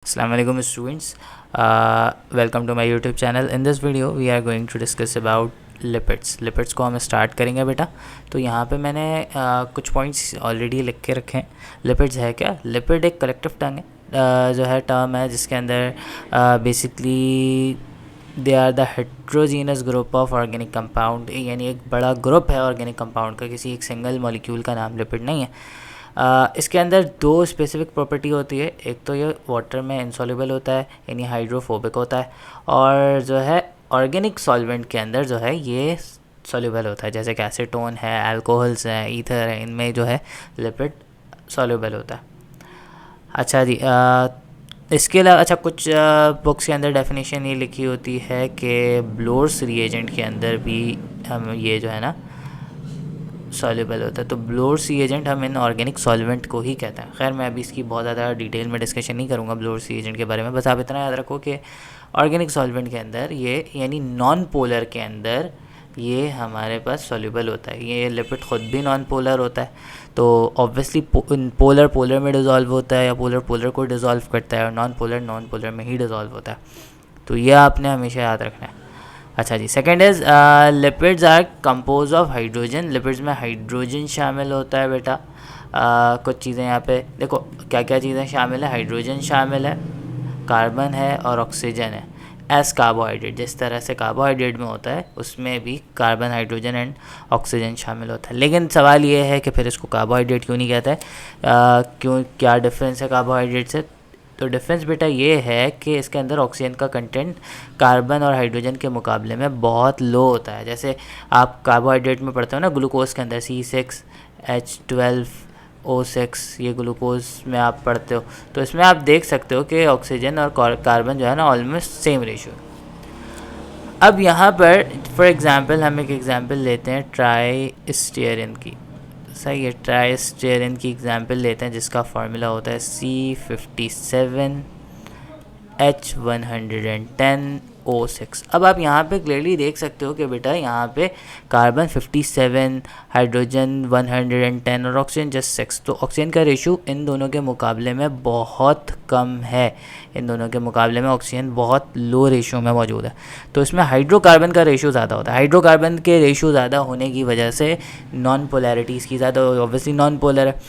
Assalamu alaikum students. Welcome to my YouTube channel. In this video we are going to discuss about lipids को हम start करेंगे बेटा। तो यहाँ पे मैंने कुछ पॉइंट्स ऑलरेडी लिख के रखे हैं। लिपिड्स है क्या? लिपिड एक कलेक्टिव टर्म है, जो है टर्म है जिसके अंदर basically they are the heterogeneous group of organic compound, यानी एक बड़ा ग्रुप है ऑर्गेनिक कंपाउंड का, किसी एक सिंगल मॉलिक्यूल का नाम लिपिड नहीं है। इसके अंदर दो स्पेसिफिक प्रॉपर्टी होती है। एक तो ये वाटर में इनसॉल्युबल होता है, यानी हाइड्रोफोबिक होता है, और जो है ऑर्गेनिक सॉल्वेंट के अंदर जो है ये सॉल्युबल होता है, जैसे कि एसीटोन है, अल्कोहल्स हैं, ईथर है, इनमें जो है लिपिड सॉल्युबल होता है। अच्छा जी, इसके अलावा अच्छा कुछ बुक्स के अंदर डेफिनेशन ये लिखी होती है कि ब्लोर्स रिएजेंट के अंदर भी हम ये जो है ना सॉल्युबल होता है। तो ब्लोर्स रिएजेंट हम इन ऑर्गेनिक सॉल्वेंट को ही कहते हैं। खैर मैं अभी इसकी बहुत ज़्यादा डिटेल में डिस्कशन नहीं करूँगा ब्लोर्स रिएजेंट के बारे में, बस आप इतना याद रखो कि ऑर्गेनिक सॉल्वेंट के अंदर ये यानी नॉन पोलर के अंदर ये हमारे पास सॉल्युबल होता है। ये लिपिड ख़ुद भी नॉन पोलर होता है, तो ऑब्वियसली पोलर पोलर में डिज़ोल्व होता है या पोलर पोलर को डिज़ोल्व करता है, और नॉन पोलर में ही डिज़ोल्व होता है। तो ये आपने हमेशा याद रखना है। अच्छा जी, second is lipids are compose of hydrogen. Lipids में हाइड्रोजन शामिल होता है बेटा। कुछ चीज़ें यहाँ पे देखो क्या क्या चीज़ें शामिल है। हाइड्रोजन शामिल है, कार्बन है और ऑक्सीजन है। एस कार्बोहाइड्रेट, जिस तरह से कार्बोहाइड्रेट में होता है उसमें भी कार्बन, हाइड्रोजन एंड ऑक्सीजन शामिल होता है। लेकिन सवाल ये है कि फिर इसको कार्बोहाइड्रेट क्यों नहीं कहता है? क्यों, क्या डिफरेंस है कार्बोहाइड्रेट से? तो डिफरेंस बेटा ये है कि इसके अंदर ऑक्सीजन का कंटेंट कार्बन और हाइड्रोजन के मुकाबले में बहुत लो होता है। जैसे आप कार्बोहाइड्रेट में पढ़ते हो ना, ग्लूकोज के अंदर C6H12O6, ये ग्लूकोज में आप पढ़ते हो, तो इसमें आप देख सकते हो कि ऑक्सीजन और कार्बन जो है ना ऑलमोस्ट सेम रेशियो। अब यहाँ पर फॉर एग्ज़ाम्पल हम एक एग्ज़ाम्पल लेते हैं ट्राई स्टीयरिन की। सही है, ट्राई स्टीयरिन की एग्जांपल लेते हैं जिसका फार्मूला होता है C57H110O6। अब आप यहाँ पे क्लियरली देख सकते हो कि बेटा यहाँ पे कार्बन 57, हाइड्रोजन 110 और ऑक्सीजन जस्ट 6। तो ऑक्सीजन का रेशो इन दोनों के मुकाबले में बहुत कम है। इन दोनों के मुकाबले में ऑक्सीजन बहुत लो रेशो में मौजूद है। तो इसमें हाइड्रोकार्बन का रेशो ज़्यादा होता है। हाइड्रोकार्बन के रेशो ज़्यादा होने की वजह से नॉन पोलैरिटी इसकी ज़्यादा, ऑब्वियसली नॉन पोलर है,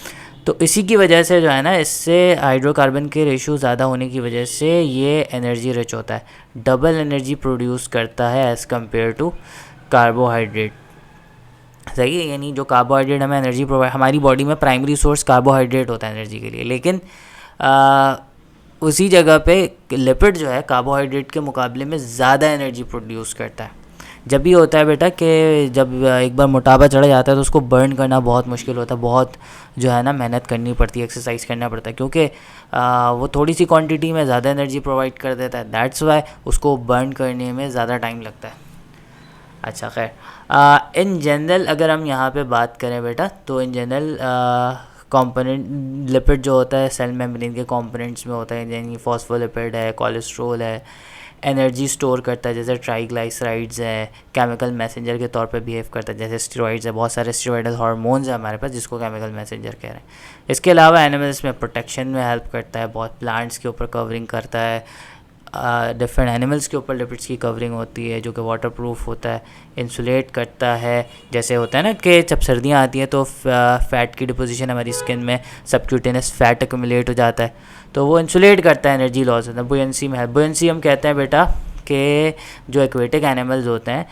तो इसी की वजह से जो है ना, इससे हाइड्रोकार्बन के रेशो ज़्यादा होने की वजह से ये एनर्जी रिच होता है, डबल एनर्जी प्रोड्यूस करता है एज़ कम्पेयर टू कार्बोहाइड्रेट। सही है, यानी जो कार्बोहाइड्रेट हमें एनर्जी प्रोवाइड, हमारी बॉडी में प्राइमरी सोर्स कार्बोहाइड्रेट होता है एनर्जी के लिए, लेकिन उसी जगह पे लिपिड जो है कार्बोहाइड्रेट के मुकाबले में ज़्यादा एनर्जी प्रोड्यूस करता है। जब भी होता है बेटा कि जब एक बार मोटापा चढ़ा जाता है तो उसको बर्न करना बहुत मुश्किल होता है, बहुत जो है ना मेहनत करनी पड़ती है, एक्सरसाइज करना पड़ता है, क्योंकि वो थोड़ी सी क्वांटिटी में ज़्यादा एनर्जी प्रोवाइड कर देता है। दैट्स वाई उसको बर्न करने में ज़्यादा टाइम लगता है। अच्छा खैर, इन जनरल अगर हम यहाँ पे बात करें बेटा, तो इन जनरल कंपोनेंट लिपिड जो होता है सेल मेम्ब्रेन के कंपोनेंट्स में होता है, यानी फॉस्फोलिपिड है, कोलेस्ट्रॉल है, एनर्जी स्टोर करता है जैसे ट्राइग्लाइसराइड्स है, केमिकल मैसेंजर के तौर पे बिहेव करता है जैसे स्टेरॉइड्स है, बहुत सारे स्टेरॉइडल हार्मोन्स है हमारे पास जिसको केमिकल मैसेंजर कह रहे हैं। इसके अलावा एनिमल्स में प्रोटेक्शन में हेल्प करता है, बहुत प्लांट्स के ऊपर कवरिंग करता है, डिफरेंट एनिमल्स के ऊपर लिपिड्स की कवरिंग होती है जो कि वाटर प्रूफ होता है, इंसुलेट करता है। जैसे होता है ना कि जब सर्दियाँ आती हैं तो फ़ैट की डिपोजिशन हमारी स्किन में, सबक्यूटेनियस फ़ैट एक्यूमुलेट हो जाता है, तो वो इंसुलेट करता है, एनर्जी लॉस होता है। बुयंसी में है, बुयंसी हम कहते हैं बेटा कि जो एक्वेटिक एनिमल्स होते हैं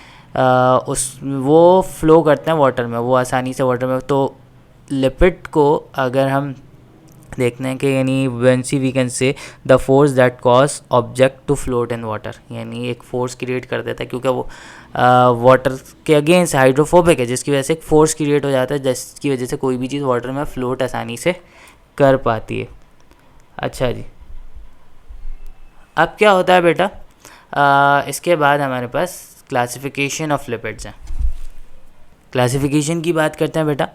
वो फ्लो करते हैं वाटर में, वो आसानी से वाटर में। तो लिपिड को अगर हम देखते हैं कि यानी buoyancy we can say the force that cause object to float in water, यानी एक फोर्स क्रिएट कर देता है क्योंकि वो वाटर के अगेंस्ट हाइड्रोफोबिक है, जिसकी वजह से एक फोर्स क्रिएट हो जाता है जिसकी वजह से कोई भी चीज़ वाटर में फ्लोट आसानी से कर पाती है। अच्छा जी, अब क्या होता है बेटा, इसके बाद हमारे पास क्लासिफिकेशन ऑफ लिपिड्स हैं। क्लासिफिकेशन की बात करते हैं बेटा।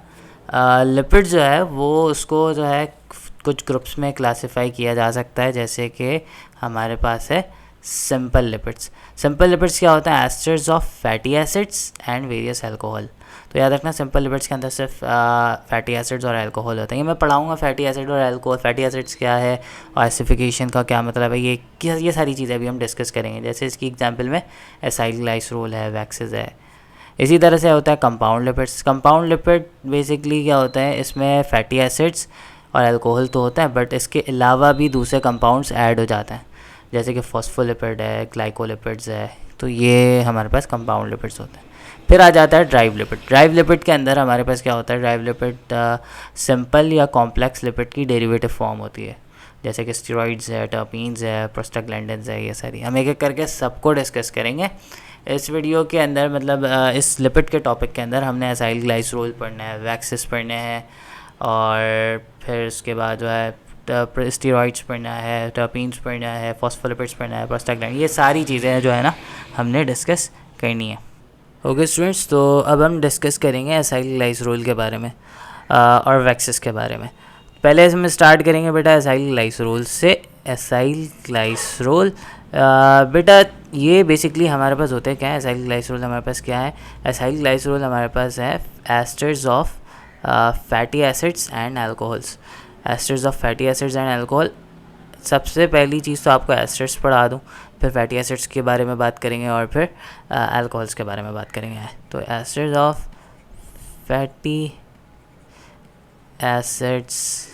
लिपिड जो है वो उसको जो है कुछ ग्रुप्स में क्लासिफाई किया जा सकता है, जैसे कि हमारे पास है सिंपल लिपिड्स। सिंपल लिपिड्स क्या होता है? Asters of fatty acids and various alcohol. तो याद रखना सिंपल लिपिड्स के अंदर सिर्फ फैटी एसिड्स और अल्कोहल होता है। ये मैं पढ़ाऊँगा फैटी एसिड और अल्कोहल, फैटी एसिड्स क्या है और एसिफिकेशन का क्या मतलब है, ये सारी चीज़ें अभी हम डिस्कस करेंगे। जैसे इसकी एग्जाम्पल में एसाइल ग्लाइसरोल है, वैक्सेस है। इसी तरह से होता है compound lipids. Compound lipid basically क्या होता है, इसमें फैटी एसिड्स और अल्कोहल तो होता है, बट इसके अलावा भी दूसरे कंपाउंड्स ऐड हो जाते हैं, जैसे कि फॉस्फोलिपिड है, ग्लाइकोलिपिड्स है। तो ये हमारे पास कंपाउंड लिपिड्स होते हैं। फिर आ जाता है ड्राइव लिपिड। ड्राइव लिपिड के अंदर हमारे पास क्या होता है, ड्राइव लिपिड सिंपल या कॉम्प्लेक्स लिपिड की डेरिवेटिव फॉर्म होती है, जैसे कि स्टेरॉइड्स है, टर्पीन्स है, प्रोस्टाग्लैंडिन्स है। ये सारी हम एक एक करके सबको डिस्कस करेंगे इस वीडियो के अंदर। मतलब इस लिपिड के टॉपिक के अंदर हमने एसाइल ग्लाइसरोल पढ़ना है, वैक्सेस पढ़ने हैं, और फिर उसके बाद जो है स्टेरॉइड्स पढ़ना है, टर्पीन्स पढ़ना है, फॉस्फोलिपिड्स पढ़ना है, प्रोस्टाग्लैंडिन, ये सारी चीज़ें जो है ना हमने डिस्कस करनी है। ओके स्टूडेंट्स, तो अब हम डिस्कस करेंगे एसाइल ग्लाइसरोल के बारे में और वैक्सेस के बारे में। पहले हम स्टार्ट करेंगे बेटा एसाइल ग्लाइसरोल से। एसाइल ग्लाइसरोल बेटा ये बेसिकली हमारे पास होते हैं क्या है, एसाइल ग्लाइसरोल हमारे पास क्या है, एसाइल ग्लाइसरोल हमारे पास है asters of fatty acids and alcohols. Asters of fatty acids and alcohol, सबसे पहली चीज़ तो आपको एस्टर्स पढ़ा दूँ, फिर फैटी एसिड्स के बारे में बात करेंगे और फिर अल्कोहल्स के बारे में बात करेंगे। तो asters of fatty acids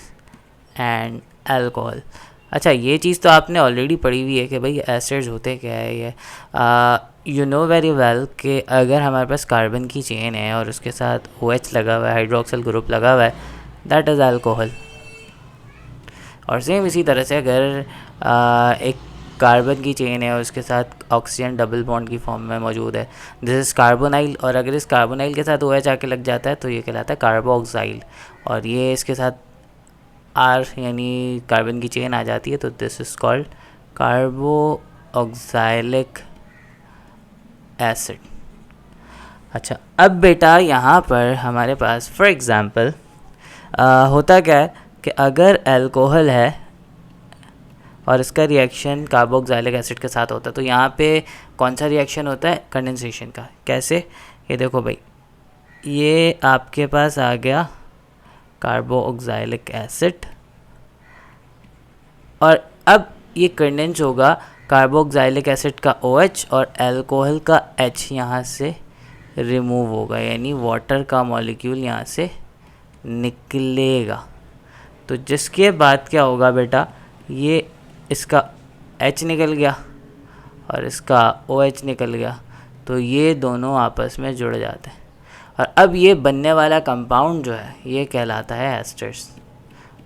and alcohol. अच्छा, ये चीज़ तो आपने ऑलरेडी पढ़ी हुई है कि भाई एसिड्स होते क्या है। ये यू नो वेरी वेल कि अगर हमारे पास कार्बन की चेन है और उसके साथ OH लगा हुआ है, हाइड्रोक्सिल ग्रुप लगा हुआ है, दैट इज़ अल्कोहल। और सेम इसी तरह से अगर एक कार्बन की चेन है और उसके साथ ऑक्सीजन डबल बॉन्ड की फॉर्म में मौजूद है, दिस इज़ कार्बोनाइल, और अगर इस कार्बोनाइल के साथ OH आके लग जाता है तो ये कहलाता है कार्बोक्साइल, और ये इसके साथ R यानी कार्बन की चेन आ जाती है, तो दिस इज़ कॉल्ड कार्बोक्साइलिक एसिड। अच्छा, अब बेटा यहाँ पर हमारे पास फॉर एग्ज़ाम्पल होता क्या है कि अगर अल्कोहल है और इसका रिएक्शन कार्बोक्साइलिक एसिड के साथ होता है, तो यहाँ पे कौन सा रिएक्शन होता है, कंडेंसेशन का। कैसे, ये देखो भाई, ये आपके पास आ गया कार्बोक्साइलिक एसिड, और अब ये कंडेंस होगा कार्बोक्साइलिक एसिड का OH और अल्कोहल का H यहाँ से रिमूव होगा, यानी वाटर का मॉलिक्यूल यहाँ से निकलेगा। तो जिसके बाद क्या होगा बेटा, ये इसका H निकल गया और इसका OH निकल गया, तो ये दोनों आपस में जुड़ जाते हैं, और अब ये बनने वाला कंपाउंड जो है ये कहलाता है एस्टर्स,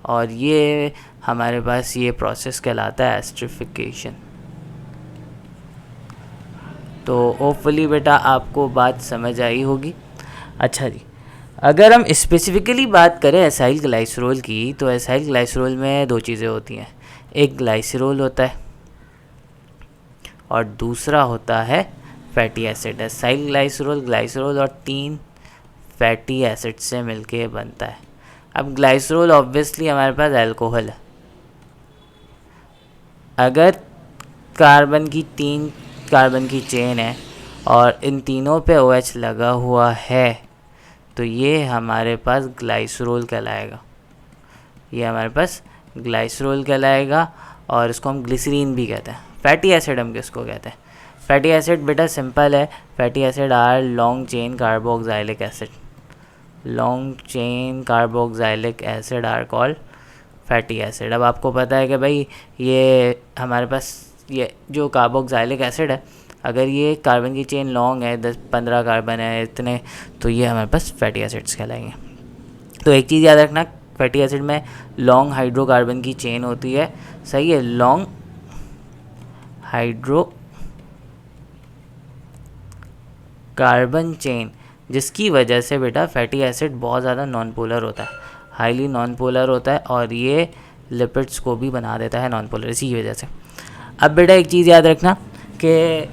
और ये हमारे पास ये प्रोसेस कहलाता है एस्टरिफिकेशन। तो होपफुली बेटा आपको बात समझ आई होगी। अच्छा जी, अगर हम स्पेसिफिकली बात करें एसाइल ग्लाइसरोल की, तो एसाइल ग्लाइसरोल में दो चीज़ें होती हैं, एक ग्लाइसरोल होता है और दूसरा होता है fatty acid. Acyl glycerol, glycerol और 3 फैटी एसिड से मिलके बनता है। अब ग्लाइसरोल ऑब्वियसली हमारे पास अल्कोहल है। अगर कार्बन की 3 कार्बन की चेन है और इन तीनों पे OH लगा हुआ है, तो ये हमारे पास ग्लाइसरोल कहलाएगा। ये हमारे पास ग्लाइसरोल कहलाएगा, और इसको हम ग्लिसरीन भी कहते हैं। फैटी एसिड हम किसको कहते हैं, फैटी एसिड बेटा सिंपल है, fatty acid are long chain carboxylic acid. Long chain carboxylic acid are called fatty acid. अब आपको पता है कि भाई ये हमारे पास ये जो कार्बोक्साइलिक एसिड है, अगर ये कार्बन की चेन लॉन्ग है, 10-15 कार्बन है इतने, तो ये हमारे पास फैटी एसिड्स कहलाएंगे। तो एक चीज़ याद रखना, फैटी एसिड में लॉन्ग हाइड्रोकार्बन की चेन होती है, सही है, लॉन्ग हाइड्रोकार्बन चेन, जिसकी वजह से बेटा फैटी एसिड बहुत ज़्यादा नॉन पोलर होता है, हाईली नॉन पोलर होता है, और ये लिपिड्स को भी बना देता है नॉन पोलर, इसी की वजह से। अब बेटा एक चीज़ याद रखना कि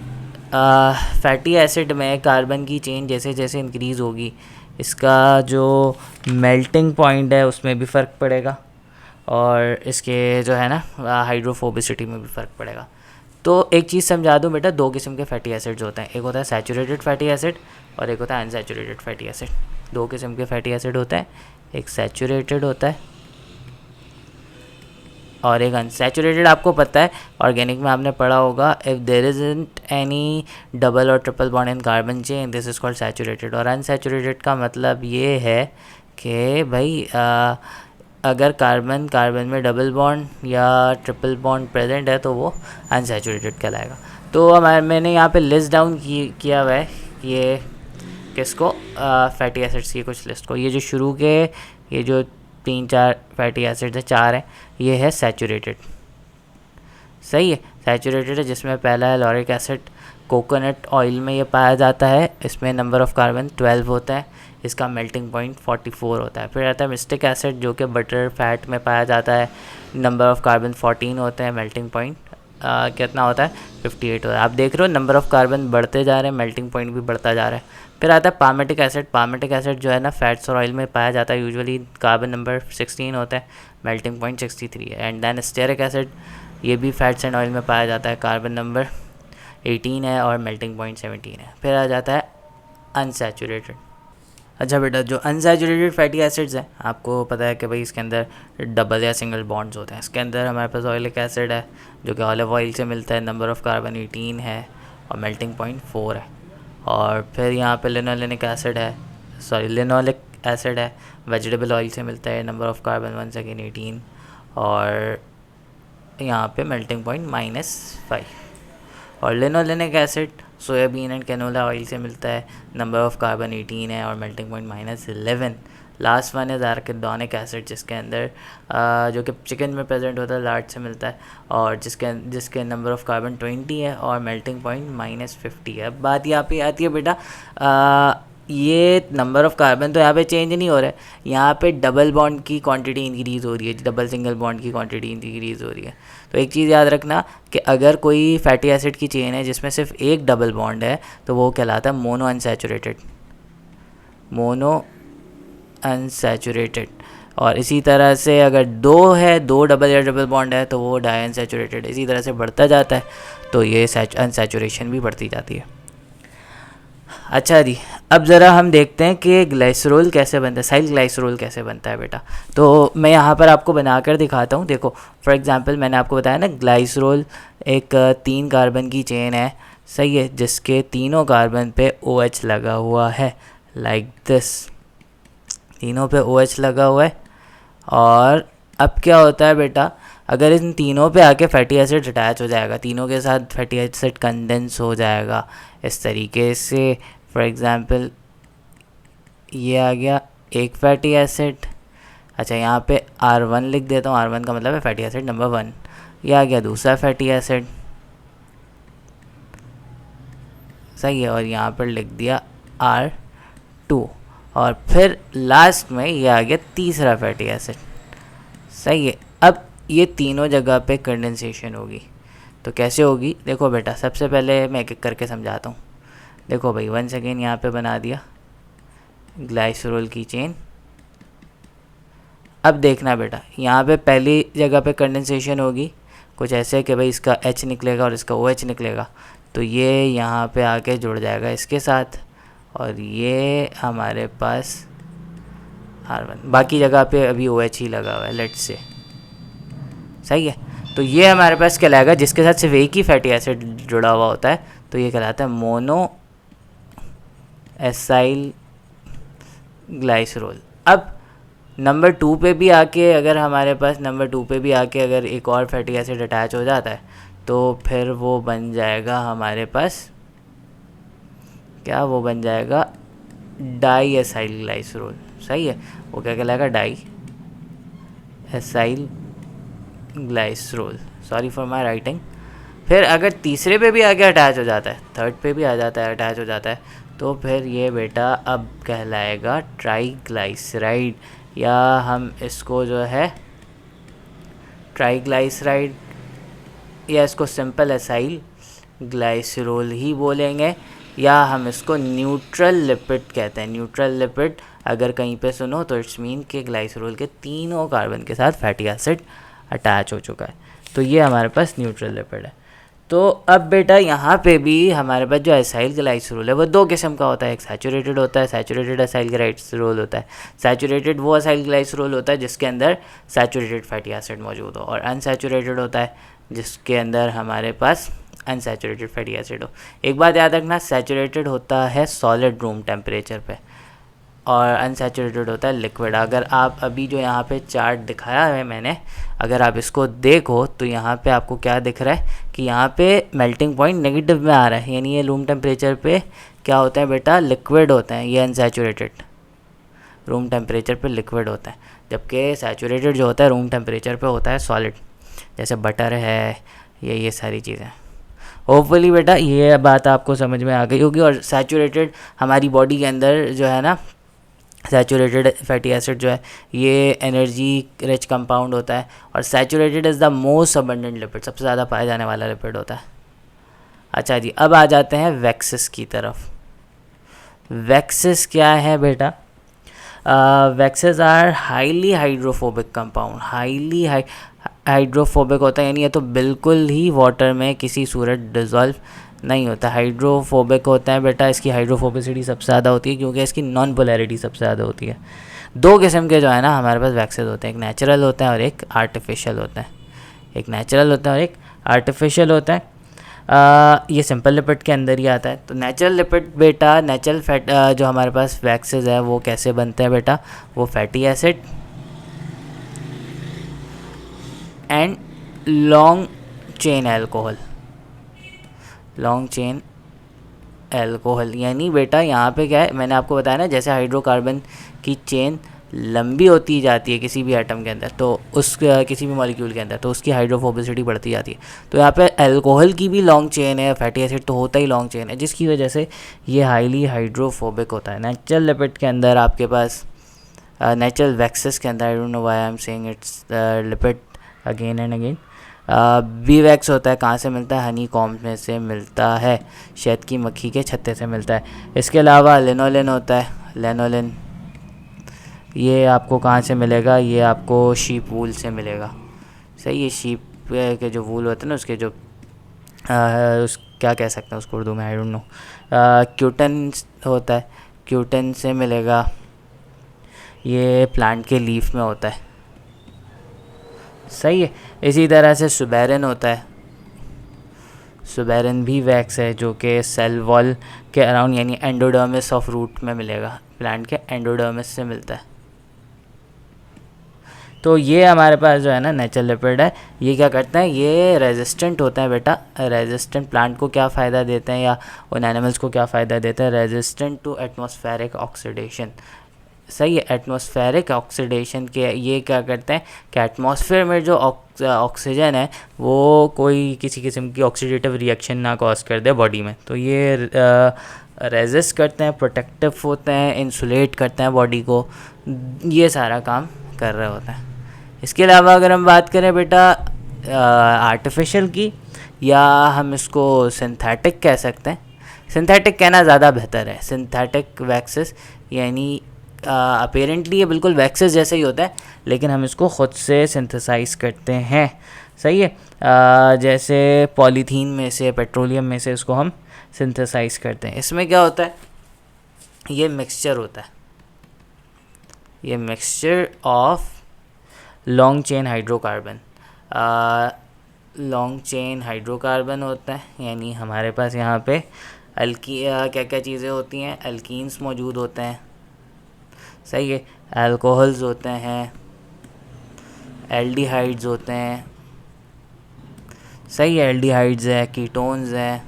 फैटी एसिड में कार्बन की चेन जैसे जैसे इंक्रीज़ होगी, इसका जो मेल्टिंग पॉइंट है उसमें भी फ़र्क पड़ेगा, और इसके जो है ना हाइड्रोफोबिसिटी में भी फ़र्क पड़ेगा। तो एक चीज़ समझा दूँ बेटा, 2 किस्म के फैटी एसिड्स होते हैं, एक होता है सैचुरेटेड फैटी एसिड और एक होता है अनसैचुरेटेड फैटी एसिड। दो किस्म के फैटी एसिड होते हैं, एक सैचुरेटेड होता है और एक अनसैचुरेटेड। आपको पता है ऑर्गेनिक में आपने पढ़ा होगा, if there isn't any double और triple bond in carbon chain this is called saturated. और अनसैचुरेटेड का मतलब ये है कि भाई अगर कार्बन में डबल बॉन्ड या ट्रिपल बॉन्ड प्रेजेंट है तो वो अनसैचुरेटेड कहलाएगा। तो मैंने यहाँ पे लिस्ट डाउन किया हुआ है ये किसको, फैटी एसिड्स की कुछ लिस्ट को। ये जो शुरू के ये जो 3-4 फैटी एसिड्स है, 4 हैं, ये है सैचुरेटेड। सही है, सैचुरेटेड है, जिसमें पहला है लॉरिक एसिड। कोकोनट ऑयल में ये पाया जाता है, इसमें नंबर ऑफ़ कार्बन 12 होता है, इसका मेल्टिंग पॉइंट 44 होता है। फिर आता है मिस्टिक एसिड जो कि बटर फैट में पाया जाता है, नंबर ऑफ़ कार्बन 14 होते हैं, मेल्टिंग पॉइंट कितना होता है 58 होता है। आप देख रहे हो नंबर ऑफ़ कार्बन बढ़ते जा रहे हैं, मेल्टिंग पॉइंट भी बढ़ता जा रहा है। फिर आता है पामेटिक एसिड। पामेटिक एसिड जो है ना फैट्स और ऑयल में पाया जाता है, यूजुअली कार्बन नंबर 16 होता है, मेल्टिंग पॉइंट 63 है। एंड देन स्टेरिक एसिड, ये भी फैट्स एंड ऑयल में पाया जाता है, कार्बन नंबर 18 है और मेल्टिंग पॉइंट 17 है। फिर आ जाता है अनसैचुरेटेड। अच्छा बेटा, जो अनसैचुरेटेड फैटी एसिड्स हैं, आपको पता है कि भाई इसके अंदर डबल या सिंगल बॉन्ड्स होते हैं। इसके अंदर हमारे पास ऑयलिक एसिड है जो कि ऑलिव ऑयल से मिलता है, नंबर ऑफ़ कार्बन 18 है और मेल्टिंग पॉइंट 4 है। और फिर यहाँ पे लिनोलेनिक एसिड है, लिनोलिक एसिड है, वेजिटेबल ऑयल से मिलता है, नंबर ऑफ़ कार्बन 1 सेकेंड 18 और यहाँ पे मेल्टिंग पॉइंट -5। और linolenic acid soybean and canola oil से मिलता है, नंबर ऑफ़ कार्बन 18 है और मेल्टिंग पॉइंट -11। लास्ट वन है आर्किडोनिक एसिड, जिसके अंदर जो कि चिकन में प्रेजेंट होता है, लार्ड से मिलता है और जिसके नंबर ऑफ़ कार्बन 20 है और मेल्टिंग पॉइंट -50 है। अब बात यहाँ पे आती है बेटा, ये नंबर ऑफ़ कार्बन तो यहाँ पे चेंज नहीं हो रहा है, यहाँ पे डबल बॉन्ड की क्वांटिटी इंक्रीज़ हो रही है, डबल सिंगल बॉन्ड की क्वांटिटी इंक्रीज़ हो रही है। तो एक चीज़ याद रखना कि अगर कोई फैटी एसिड की चेन है जिसमें सिर्फ एक डबल बॉन्ड है तो वो कहलाता है मोनो अनसैचुरेटेड, मोनो अनसैचुरेटेड। और इसी तरह से अगर दो है, दो डबल या डबल बॉन्ड है तो वो डाई अनसैचुरेटेड। इसी तरह से बढ़ता जाता है तो ये अनसैचुरेशन भी बढ़ती जाती है। अच्छा जी, अब ज़रा हम देखते हैं कि ग्लाइसरोल कैसे बनता है, साइल ग्लाइसरोल कैसे बनता है बेटा। तो मैं यहाँ पर आपको बनाकर दिखाता हूँ। देखो फॉर एग्जांपल मैंने आपको बताया ना, ग्लाइसरोल एक 3 कार्बन की चेन है, सही है, जिसके तीनों कार्बन पे OH लगा हुआ है, लाइक दिस, तीनों पे OH लगा हुआ है। और अब क्या होता है बेटा, अगर इन तीनों पे आके फैटी एसिड अटैच हो जाएगा, तीनों के साथ फैटी एसिड कंडेंस हो जाएगा इस तरीके से। फॉर एग्ज़ाम्पल ये आ गया एक फैटी एसिड। अच्छा यहाँ पे R1 लिख देता हूँ, R1 का मतलब है फैटी एसिड नंबर 1। ये आ गया दूसरा फैटी एसिड, सही है, और यहाँ पर लिख दिया R2। और फिर लास्ट में ये आ गया तीसरा फैटी एसिड, सही है। अब ये तीनों जगह पे कंडेंसेशन होगी, तो कैसे होगी देखो बेटा, सबसे पहले मैं एक एक करके समझाता हूँ। देखो भाई, 1 सेकेंड यहाँ पे बना दिया ग्लाइसरोल की चेन। अब देखना बेटा, यहाँ पे पहली जगह पे कंडेंसेशन होगी कुछ ऐसे कि भाई इसका H निकलेगा और इसका OH निकलेगा, तो ये यहाँ पे आके जुड़ जाएगा इसके साथ और ये हमारे पास R1। बाकी जगह पे अभी OH ही लगा हुआ है, लेट्स से, सही है। तो ये हमारे पास कहलाएगा, जिसके साथ सिर्फ एक ही फैटी एसिड जुड़ा हुआ होता है, तो ये कहलाता है मोनो एसाइल ग्लाइसरोल। अब नंबर 2 पे भी आके अगर हमारे पास नंबर 2 पे भी आके अगर एक और फैटी एसिड अटैच हो जाता है तो फिर वो बन जाएगा हमारे पास क्या, वो बन जाएगा डाई एसाइल ग्लाइसरोल, सही है। वो क्या कहलाएगा, diacylglycerol, sorry for my writing. फिर अगर तीसरे पे भी आगे अटैच हो जाता है, थर्ड पे भी आ जाता है, अटैच हो जाता है, तो फिर ये बेटा अब कहलाएगा ट्राईग्लाइसराइड, या हम इसको जो है ट्राईग्लाइसराइड या इसको सिंपल एसाइल ग्लाइसरोल ही बोलेंगे, या हम इसको न्यूट्रल लिपिड कहते हैं। न्यूट्रल लिपिड अगर कहीं पे सुनो तो इट्स मीन कि ग्लाइसरोल के तीनों कार्बन के साथ फैटी एसिड अटैच हो चुका है, तो ये हमारे पास न्यूट्रल लिपिड है। तो अब बेटा यहाँ पे भी हमारे पास जो एसाइल ग्लाइसरोल है वो दो किस्म का होता है, एक सैचुरेटेड होता है, सैचुरेटेड एसाइल ग्लाइसरोल होता है। सैचुरेटेड वो एसाइल ग्लाइसरोल होता है जिसके अंदर सैचुरेटेड फैटी एसिड मौजूद हो, और अनसैचुरेटेड होता है जिसके अंदर हमारे पास अनसैचुरेटेड फैटी एसिड हो। एक बात याद रखना, सैचुरेटेड होता है सॉलिड रूम टेम्परेचर पे और अनसैचुरेटेड होता है लिक्विड। अगर आप अभी जो यहाँ पे चार्ट दिखाया है मैंने, अगर आप इसको देखो तो यहाँ पे आपको क्या दिख रहा है कि यहाँ पे मेल्टिंग पॉइंट नेगेटिव में आ रहा है, यानी ये रूम टेम्परेचर पे क्या होता है बेटा, लिक्विड होता है। ये अनसैचुरेटेड रूम टेम्परेचर पे लिक्विड होता है, जबकि सैचुरेटेड जो होता है रूम टेम्परेचर पे होता है सॉलिड, जैसे बटर है, ये सारी चीज़ें। होपफुली बेटा ये बात आपको समझ में आ गई होगी। और सैचुरेटेड हमारी बॉडी के अंदर जो है ना, सैचुरेटेड फैटी एसिड जो है ये एनर्जी रिच कंपाउंड होता है, और saturated is the most abundant lipid, सबसे ज़्यादा पाया जाने वाला लिपिड होता है। अच्छा जी, अब आ जाते हैं वैक्सेस की तरफ। वैक्सेस क्या है बेटा? Waxes are highly hydrophobic compound, highly hydrophobic होता है, यानी ये तो बिल्कुल ही वाटर में किसी सूरत डिज़ोल्व नहीं होता, हाइड्रोफोबिक होता है बेटा। इसकी हाइड्रोफोबिसिटी सबसे ज़्यादा होती है क्योंकि इसकी नॉन पोलैरिटी सबसे ज़्यादा होती है। दो किस्म के जो है ना हमारे पास वैक्सेस होते हैं, एक नेचुरल होता है और एक आर्टिफिशियल होता है। एक नेचुरल होता है और एक आर्टिफिशियल होता है। ये सिंपल लिपिड के अंदर ही आता है। तो नेचुरल लिपिड बेटा, नेचुरल फैट जो हमारे पास वैक्सेस है वो कैसे बनते हैं बेटा? वो fatty acid and long chain alcohol, long chain alcohol. यानी बेटा यहाँ पे क्या है, मैंने आपको बताया ना, जैसे हाइड्रोकार्बन की चेन लंबी होती जाती है किसी भी एटम के अंदर, तो उस किसी भी मॉलिक्यूल के अंदर, तो उसकी हाइड्रोफोबिसिटी बढ़ती जाती है। तो यहाँ पे एल्कोहल की भी लॉन्ग चेन है, फैटी एसिड तो होता ही लॉन्ग चेन है, जिसकी वजह से ये हाईली हाइड्रोफोबिक होता है। नेचुरल लिपिड के अंदर आपके पास, नेचुरल वैक्सेस के अंदर, I don't know why I am saying it's lipid again and again, B wax होता है। कहाँ से मिलता है? हनी कॉम्ब में से मिलता है, शहद की मक्खी के छत्ते से मिलता है। इसके अलावा लेनोलिन होता है, लेनोलिन ये आपको कहाँ से मिलेगा? ये आपको शीप वूल से मिलेगा। सही है, शीप के जो वूल होते हैं ना, उसके जो उस क्या कह सकते हैं उसको उर्दू में, आई डोंट नो। क्यूटन होता है, क्यूटन से मिलेगा, ये प्लांट के लीफ में होता है। सही है। इसी तरह से सुबेरिन होता है, सुबेरिन भी वैक्स है जो कि सेल वॉल के अराउंड, यानी एंडोडर्मिस ऑफ रूट में मिलेगा, प्लांट के एंडोडर्मिस से मिलता है। तो ये हमारे पास जो है ना नेचुरल लिपिड है, ये क्या करते हैं, ये रेजिस्टेंट होता है बेटा। रेजिस्टेंट प्लांट को क्या फ़ायदा देते हैं या उन एनिमल्स को क्या फ़ायदा देते हैं? Resistant to atmospheric oxidation. सही है, एटमॉस्फेरिक ऑक्सीडेशन के ये क्या करते हैं कि एटमॉस्फेयर में जो ऑक्सीजन है वो कोई किसी किस्म की ऑक्सीडेटिव रिएक्शन ना कॉज कर दे बॉडी में। तो ये रेजिस्ट करते हैं, प्रोटेक्टिव होते हैं, इंसुलेट करते हैं बॉडी को, ये सारा काम कर रहे होते हैं। इसके अलावा अगर हम बात करें बेटा आर्टिफिशियल की, या हम इसको सिंथेटिक कह सकते हैं, सिंथेटिक कहना ज़्यादा बेहतर है। सिंथेटिक वैक्सेस यानी अपेरेंटली ये बिल्कुल वैक्सेस जैसे ही होता है, लेकिन हम इसको ख़ुद से सिंथेसाइज करते हैं। सही है, जैसे पॉलीथीन में से, पेट्रोलियम में से इसको हम सिंथेसाइज करते हैं। इसमें क्या होता है, ये मिक्सचर होता है, ये mixture of long chain hydrocarbon, long chain hydrocarbon होता है। यानी हमारे पास यहाँ पे क्या क्या चीज़ें होती हैं, अल्कीन्स मौजूद होते हैं। सही है, अल्कोहल्स होते हैं, एल्डिहाइड्स होते हैं। सही है, एल्डिहाइड्स है, कीटोन्स हैं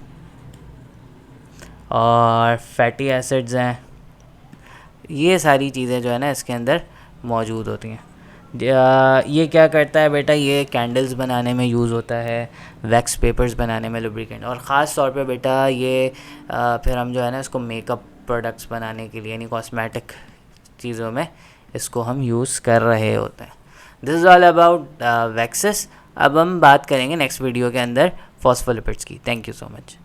और फैटी एसिड्स हैं। ये सारी चीज़ें जो है ना इसके अंदर मौजूद होती हैं। ये क्या करता है बेटा, ये कैंडल्स बनाने में यूज़ होता है, वैक्स पेपर्स बनाने में, लुब्रिकेंट, और ख़ास तौर पे बेटा ये फिर हम जो है ना इसको मेकअप प्रोडक्ट्स बनाने के लिए, यानी कॉस्मेटिक चीज़ों में इसको हम यूज़ कर रहे होते हैं। This is all about waxes. अब हम बात करेंगे नेक्स्ट वीडियो के अंदर फॉस्फोलिपिड्स की। Thank you so much.